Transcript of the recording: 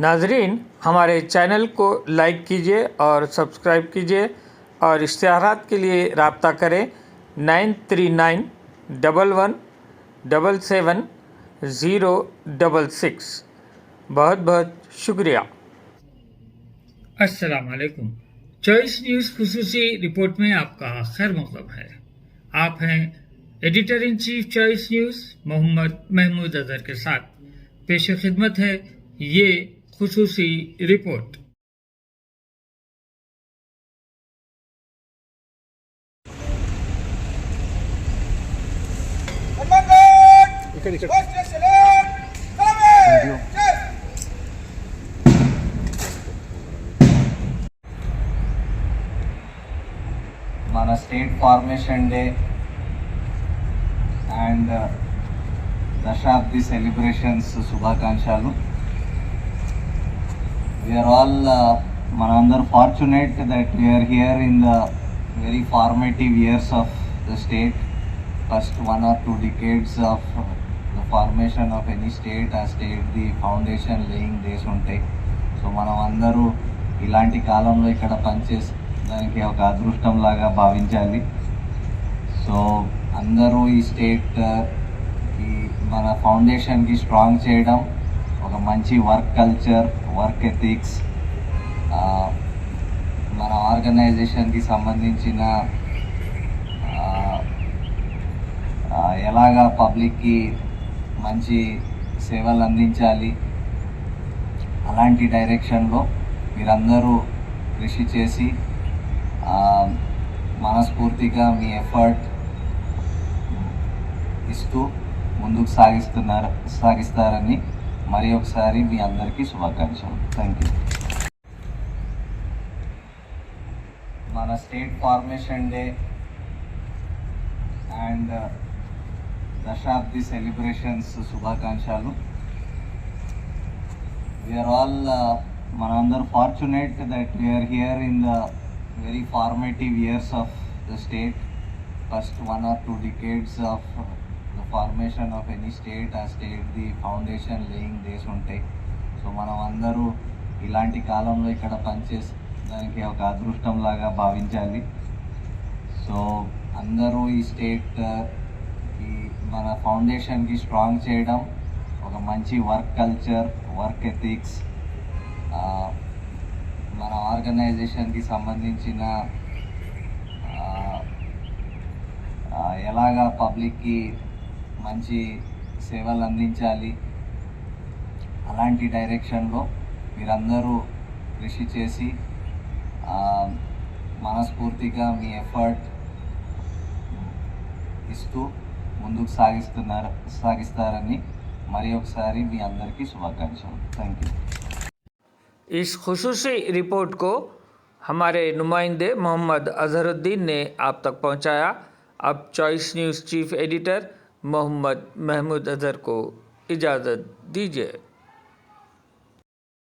नाजरीन, हमारे चैनल को लाइक कीजिए और सब्सक्राइब कीजिए और इश्तिहारात के लिए रब्ता करें 93977066। बहुत बहुत शुक्रिया। अस्सलाम वालेकुम। चॉइस न्यूज़ खुसूसी रिपोर्ट में आपका खैर मक़दम है। आप हैं editor in chief Choice News Mohammed Mahmood Azhar के साथ। पेश खिदमत है ये खुसूसी रिपोर्ट। మన స్టేట్ ఫార్మేషన్ డే అండ్ దశాబ్ది సెలబ్రేషన్స్ శుభాకాంక్షలు. వీఆర్ ఆల్ మనందరూ fortunate that we are here in the very formative years of the state. First 1 or 2 decades of the formation of any state, ఆ state the foundation laying days ఉంటాయి. So మనం అందరూ ఇలాంటి కాలంలో ఇక్కడ పనిచేసి దానికి ఒక అదృష్టం లాగా భావించాలి. సో అందరూ ఈ స్టేట్ ఈ మన ఫౌండేషన్కి స్ట్రాంగ్ చేయడం, ఒక మంచి వర్క్ కల్చర్, వర్క్ ఎథిక్స్, మన ఆర్గనైజేషన్కి సంబంధించిన ఎలాగా పబ్లిక్కి మంచి సేవలు అందించాలి, అలాంటి డైరెక్షన్లో మీరందరూ కృషి చేసి మనస్ఫూర్తిగా మీ ఎఫర్ట్ ఇస్తూ ముందుకు సాగిస్తారని మరి ఒకసారి మీ అందరికీ శుభాకాంక్షలు. Thank you. మన స్టేట్ ఫార్మేషన్ డే అండ్ దశాబ్ది సెలబ్రేషన్స్ శుభాకాంక్షలు. వీఆర్ ఆల్ మనందరూ fortunate that we are here in the very formative years of the state. First 1 or 2 decades of the formation of any state, ఆ state the foundation laying days ఉంటాయి. So మనం అందరూ ఇలాంటి కాలంలో ఇక్కడ పనిచేసి దానికి ఒక అదృష్టం లాగా భావించాలి. సో అందరూ ఈ స్టేట్ ఈ మన ఫౌండేషన్కి స్ట్రాంగ్ చేయడం, ఒక మంచి వర్క్ కల్చర్, వర్క్ ఎథిక్స్, మన ఆర్గనైజేషన్కి సంబంధించిన ఎలాగా పబ్లిక్కి మంచి సేవలు అందించాలి, అలాంటి డైరెక్షన్లో మీరందరూ కృషి చేసి మనస్ఫూర్తిగా మీ ఎఫర్ట్ ఇస్తూ ముందుకు సాగిస్తారని మరి ఒకసారి మీ అందరికీ శుభాకాంక్షలు. Thank you. इस खुसूसी रिपोर्ट को हमारे नुमाइंदे मोहम्मद अजहरुद्दीन ने आप तक पहुंचाया। अब choice news chief editor Mohammad Mahmood Azhar को इजाज़त दीजिए।